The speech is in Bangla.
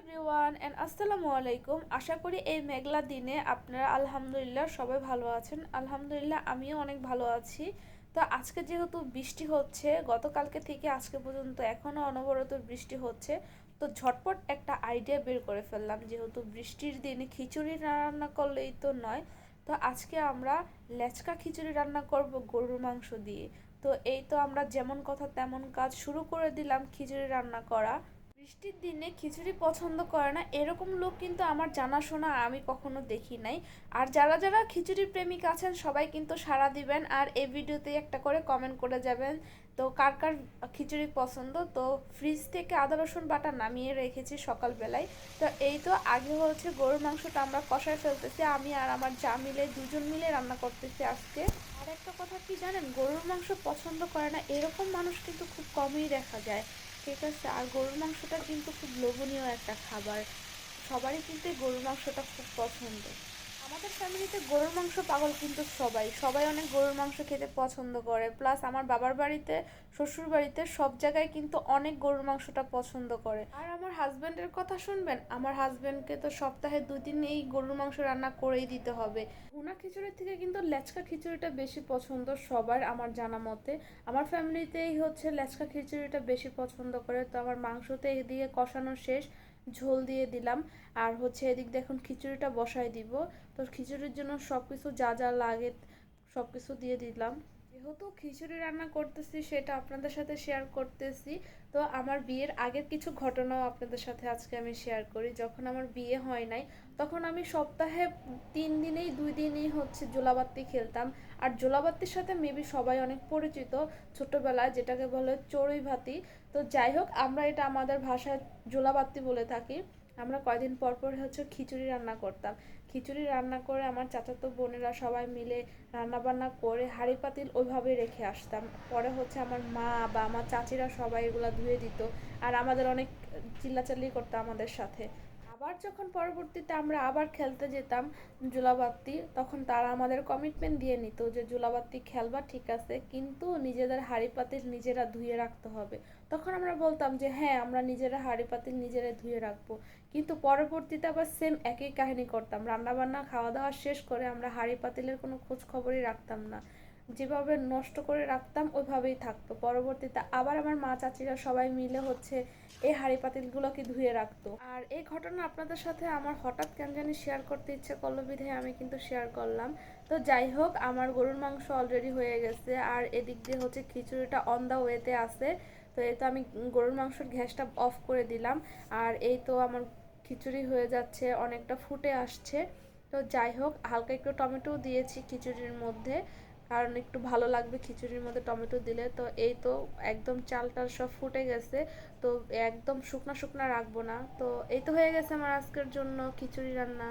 এভরিওয়ান এন্ড আসসালামু আলাইকুম। আশা করি এই মেঘলা দিনে আপনারা আলহামদুলিল্লাহ সবাই ভালো আছেন। আলহামদুলিল্লাহ আমিও অনেক ভালো আছি। তো আজকে যেহেতু বৃষ্টি হচ্ছে, গতকালকে থেকে আজকে পর্যন্ত এখনও অনবরত বৃষ্টি হচ্ছে, তো ঝটপট একটা আইডিয়া বের করে ফেললাম। যেহেতু বৃষ্টির দিনে খিচুড়ি না রান্না করলেই তো নয়, তো আজকে আমরা লেচকা খিচুড়ি রান্না করব গরুর মাংস দিয়ে। তো এই তো আমরা যেমন কথা তেমন কাজ শুরু করে দিলাম খিচুড়ি রান্না করা। বৃষ্টির দিনে খিচুড়ি পছন্দ করে না এরকম লোক কিন্তু আমার জানাশোনা আমি কখনো দেখি নাই। আর যারা যারা খিচুড়ি প্রেমিক আছেন সবাই কিন্তু সাড়া দিবেন আর এই ভিডিওতে একটা করে কমেন্ট করে যাবেন। তো কার কার খিচুড়ি পছন্দ। তো ফ্রিজ থেকে আদা রসুন বাটা নামিয়ে রেখেছি সকালবেলায়। তো এই তো আগে হচ্ছে গরুর মাংসটা আমরা কষায় ফেলতেছি, আমি আর আমার যা মিলে দুজন মিলে রান্না করতেছি আজকে। আর একটা কথা কি জানেন, গরুর মাংস পছন্দ করে না এরকম মানুষ কিন্তু খুব কমই দেখা যায়। ঠিক আছে, আর গরুর মাংসটা কিন্তু খুব লোভনীয় একটা খাবার। সবারই কিন্তু এই গরুর মাংসটা খুব পছন্দ। আমাদের ফ্যামিলিতে গরুর মাংস পাগল কিন্তু সবাই সবাই অনেক গরুর মাংস খেতে পছন্দ করে। প্লাস আমার বাবার বাড়িতে, শ্বশুর বাড়িতে সব জায়গায় কিন্তু অনেক গরুর মাংসটা পছন্দ করে। আর আমার হাজব্যান্ডের কথা শুনবেন, আমার হাজব্যান্ডকে তো সপ্তাহে 2 দিন এই গরুর মাংস রান্না করেই দিতে হবে। ভুনা খিচুড়ির থেকে কিন্তু লেচকা খিচুড়িটা বেশি পছন্দ সবার আমার জানা মতে। আমার ফ্যামিলিতেই হচ্ছে লেচকা খিচুড়িটা বেশি পছন্দ করে। তো আমার মাংসতে এদিকে কষানো শেষ, ঝোল দিয়ে দিলাম। আর হচ্ছে এদিক দিয়ে এখন খিচুড়িটা বসাই দিব। তো খিচুড়ির জন্য সব কিছু যা যা লাগে সব কিছু দিয়ে দিলাম। যেহেতু খিচুড়ি রান্না করতেছি সেটা আপনাদের সাথে শেয়ার করতেছি। তো আমার বিয়ের আগের কিছু ঘটনাও আপনাদের সাথে আজকে আমি শেয়ার করি। যখন আমার বিয়ে হয় নাই তখন আমি সপ্তাহে 3 দিনেই 2 দিনই হচ্ছে জোলাবাত্তি খেলতাম। আর জোলাবাত্তির সাথে মেবি সবাই অনেক পরিচিত ছোটবেলায়, যেটাকে বলে চড়ুই ভাতি। তো যাই হোক, আমরা এটা আমাদের ভাষায় জোলাবাত্তি বলে থাকি। আমরা কয়দিন পর পর হচ্ছে খিচুড়ি রান্না করতাম। খিচুড়ি রান্না করে আমার চাচাতো বোনেরা সবাই মিলে রান্না বান্না করে হাঁড়ি পাতিল ওইভাবে রেখে আসতাম। পরে হচ্ছে আমার মা বা আমার চাচিরা সবাই এগুলা ধুয়ে দিত। আর আমাদের অনেক চিল্লাচাল্লি করতো আমাদের সাথে। আবার যখন পরবর্তীতে আমরা আবার খেলতে যেতাম জুলাবাত্তি, তখন তারা আমাদের কমিটমেন্ট দিয়ে নিত যে জুলাবাত্তি খেলবা ঠিক আছে, কিন্তু নিজেদের হাঁড়ি পাতিল নিজেরা ধুয়ে রাখতে হবে। তখন আমরা বলতাম যে হ্যাঁ, আমরা নিজেরা হাঁড়ি পাতিল নিজেরা ধুয়ে রাখবো। কিন্তু পরবর্তীতে আবার সেম একই কাহিনী করতাম, রান্না বান্না খাওয়া দাওয়া শেষ করে আমরা হাঁড়ি পাতিলের কোনো খোঁজ খবরই রাখতাম না। যেভাবে নষ্ট করে রাখতাম ওইভাবেই থাকতো। পরবর্তীতে আবার আমার মা চাচিরা সবাই মিলে হচ্ছে এই হাঁড়ি পাতিলগুলোকে ধুয়ে রাখতো। আর এই ঘটনা আপনাদের সাথে আমার হঠাৎ কেন জানি শেয়ার করতে ইচ্ছে করলো বিধায় আমি কিন্তু শেয়ার করলাম। তো যাই হোক, আমার গরুর মাংস অলরেডি হয়ে গেছে আর এদিক দিয়ে হচ্ছে খিচুড়িটা অন দা ওয়েতে আছে। তো এই তো আমি গরুর মাংসের গ্যাসটা অফ করে দিলাম। আর এই তো আমার খিচুড়ি হয়ে যাচ্ছে, অনেকটা ফুটে আসছে। তো যাই হোক, হালকা একটু টমেটো দিয়েছি খিচুড়ির মধ্যে, কারণ একটু ভালো লাগবে খিচুড়ির মধ্যে টমেটো দিলে। তো এই তো একদম চাল টাল সব ফুটে গেছে। তো একদম শুকনা শুকনা রাখবো না। তো এই তো হয়ে গেছে আমার আজকের জন্য খিচুড়ি রান্না।